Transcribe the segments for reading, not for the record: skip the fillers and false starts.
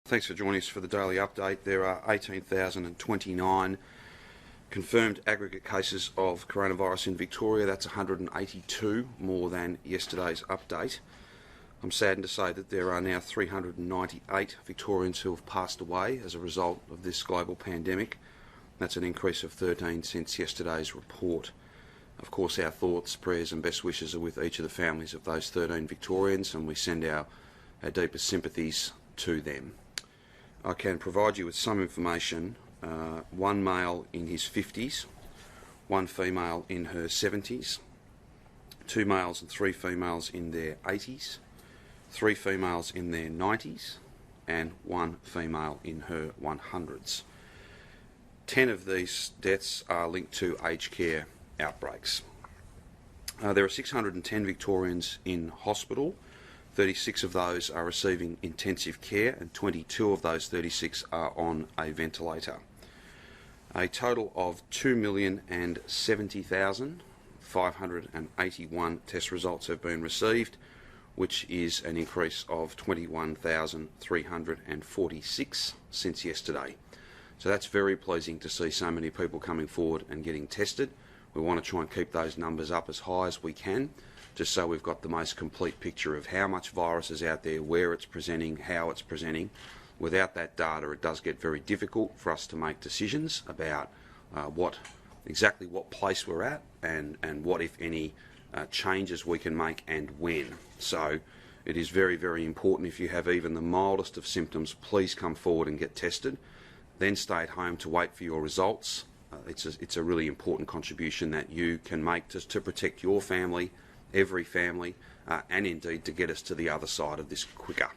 Thanks for joining us for the daily update. There are 18,029 confirmed aggregate cases of coronavirus in Victoria. That's 182 more than yesterday's update. I'm saddened to say that there are now 398 Victorians who have passed away as a result of this global pandemic. That's an increase of 13 since yesterday's report. Of course, our thoughts, prayers and best wishes are with each of the families of those 13 Victorians, and we send our deepest sympathies to them. I can provide you with some information. One male in his 50s, one female in her 70s, two males and three females in their 80s, three females in their 90s, and one female in her 100s. 10 of these deaths are linked to aged care outbreaks. There are 610 Victorians in hospital. 36 of those are receiving intensive care and 22 of those 36 are on a ventilator. A total of 2,070,581 test results have been received, which is an increase of 21,346 since yesterday. So that's very pleasing to see so many people coming forward and getting tested. We want to try and keep those numbers up as high as we can, just so we've got the most complete picture of how much virus is out there, where it's presenting, how it's presenting. Without that data, it does get very difficult for us to make decisions about exactly what place we're at and what, if any, changes we can make and when. So it is very, very important. If you have even the mildest of symptoms, please come forward and get tested. Then stay at home to wait for your results. It's a really important contribution that you can make to protect your family, every family, and indeed to get us to the other side of this quicker.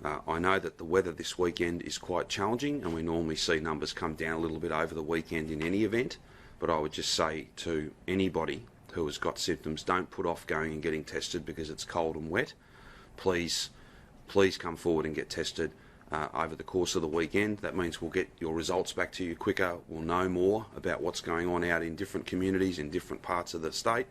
I know that the weather this weekend is quite challenging, and we normally see numbers come down a little bit over the weekend in any event, but I would just say to anybody who has got symptoms, don't put off going and getting tested because it's cold and wet. Please come forward and get tested over the course of the weekend. That means we'll get your results back to you quicker. We'll know more about what's going on out in different communities in different parts of the state.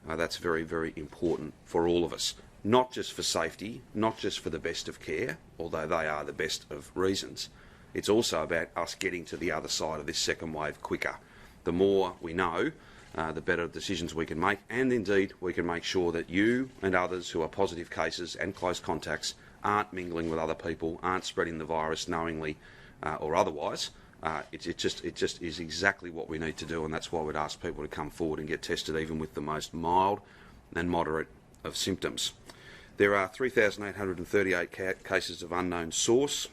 That's very, very important for all of us, not just for safety, not just for the best of care, although they are the best of reasons. It's also about us getting to the other side of this second wave quicker. The more we know, the better decisions we can make, and indeed we can make sure that you and others who are positive cases and close contacts aren't mingling with other people, aren't spreading the virus knowingly or otherwise. It just is exactly what we need to do, and that's why we'd ask people to come forward and get tested, even with the most mild and moderate of symptoms. There are 3,838 cases of unknown source.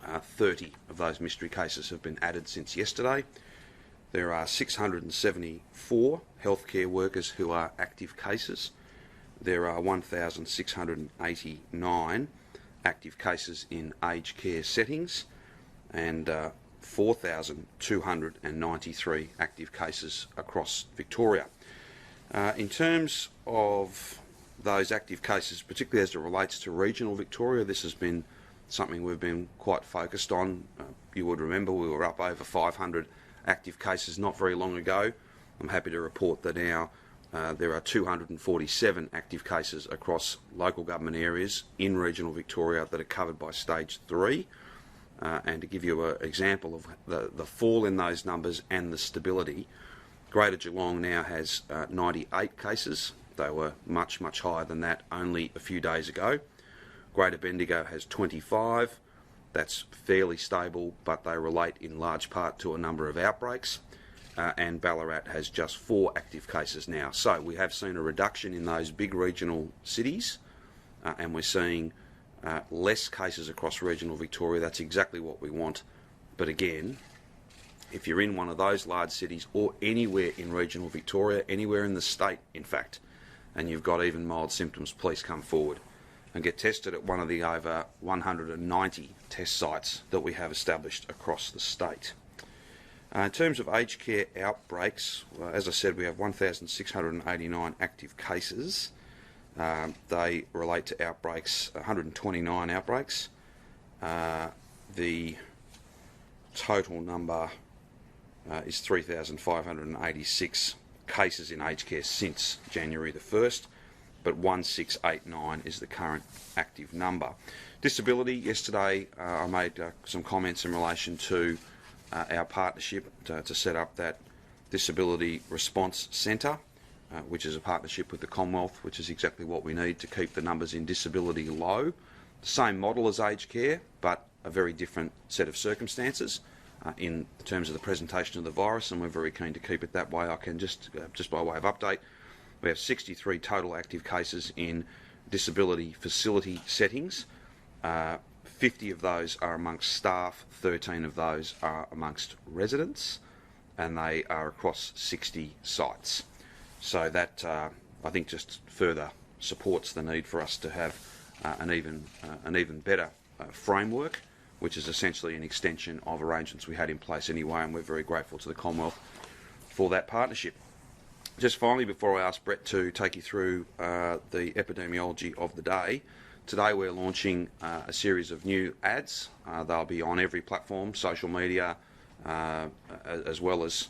30 of those mystery cases have been added since yesterday. There are 674 healthcare workers who are active cases. There are 1,689 active cases in aged care settings, and 4,293 active cases across Victoria. In terms of those active cases, particularly as it relates to regional Victoria, this has been something we've been quite focused on. You would remember we were up over 500 active cases not very long ago. I'm happy to report that now there are 247 active cases across local government areas in regional Victoria that are covered by stage 3. And to give you an example of the fall in those numbers and the stability, Greater Geelong now has 98 cases. They were much, much higher than that only a few days ago. Greater Bendigo has 25. That's fairly stable, but they relate in large part to a number of outbreaks. And Ballarat has just 4 active cases now. So we have seen a reduction in those big regional cities, and we're seeing less cases across regional Victoria. That's exactly what we want. But again, if you're in one of those large cities or anywhere in regional Victoria, anywhere in the state in fact, and you've got even mild symptoms, please come forward and get tested at one of the over 190 test sites that we have established across the state. In terms of aged care outbreaks, as I said, we have 1,689 active cases. They relate to outbreaks, 129 outbreaks. The total number is 3,586 cases in aged care since January the 1st. but 1689 is the current active number. Disability, yesterday I made some comments in relation to our partnership to set up that Disability Response Centre, which is a partnership with the Commonwealth, which is exactly what we need to keep the numbers in disability low. The same model as aged care, but a very different set of circumstances in terms of the presentation of the virus, and we're very keen to keep it that way. I can just by way of update, we have 63 total active cases in disability facility settings. 50 of those are amongst staff, 13 of those are amongst residents, and they are across 60 sites. So that, I think, just further supports the need for us to have an even better framework, which is essentially an extension of arrangements we had in place anyway, and we're very grateful to the Commonwealth for that partnership. Just finally, before I ask Brett to take you through the epidemiology of the day, today we're launching a series of new ads. They'll be on every platform, social media, as well as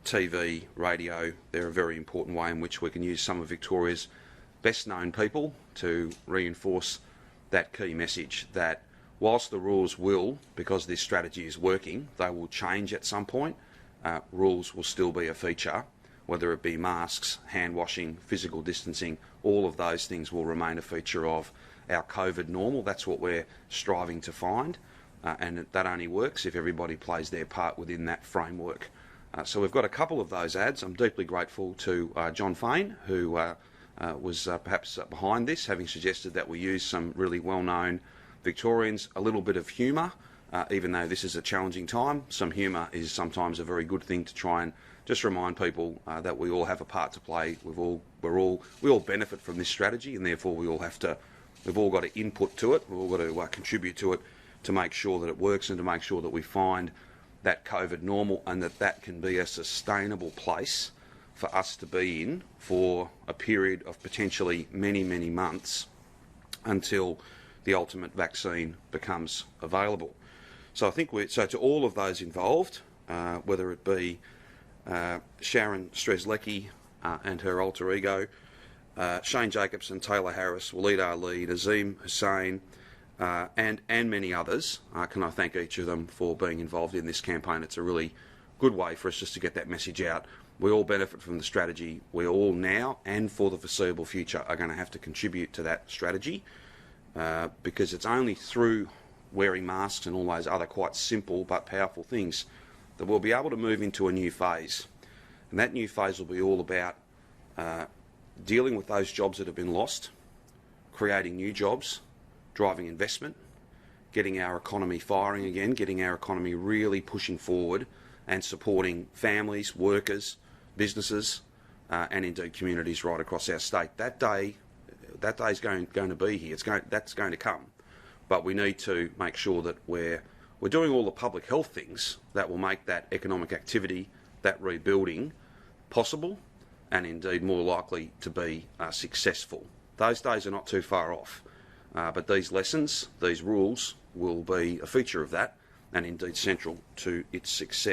TV, radio. They're a very important way in which we can use some of Victoria's best known people to reinforce that key message that whilst the rules will, because this strategy is working, they will change at some point, rules will still be a feature, whether it be masks, hand washing, physical distancing, all of those things will remain a feature of our COVID normal. That's what we're striving to find, and that only works if everybody plays their part within that framework. So we've got a couple of those ads. I'm deeply grateful to John Fain, who was perhaps behind this, having suggested that we use some really well-known Victorians, a little bit of humour, even though this is a challenging time. Some humour is sometimes a very good thing to try and just remind people that we all have a part to play. We all benefit from this strategy, and therefore we've all got to input to it. We've all got to contribute to it to make sure that it works and to make sure that we find that COVID normal, and that can be a sustainable place for us to be in for a period of potentially many, many months until the ultimate vaccine becomes available. So I think so to all of those involved, whether it be Sharon Strzelecki and her alter ego, Shane Jacobson, Taylor Harris, Waleed Ali, Nazim Hussain, and many others, can I thank each of them for being involved in this campaign. It's a really good way for us just to get that message out. We all benefit from the strategy. We all now and for the foreseeable future are going to have to contribute to that strategy, because it's only through wearing masks and all those other quite simple but powerful things that we'll be able to move into a new phase. And that new phase will be all about dealing with those jobs that have been lost, creating new jobs, driving investment, getting our economy firing again, getting our economy really pushing forward and supporting families, workers, businesses, and indeed communities right across our state. That day is going to be here. That's going to come. But we need to make sure that we're doing all the public health things that will make that economic activity, that rebuilding, possible and indeed more likely to be successful. Those days are not too far off, but these lessons, these rules, will be a feature of that and indeed central to its success.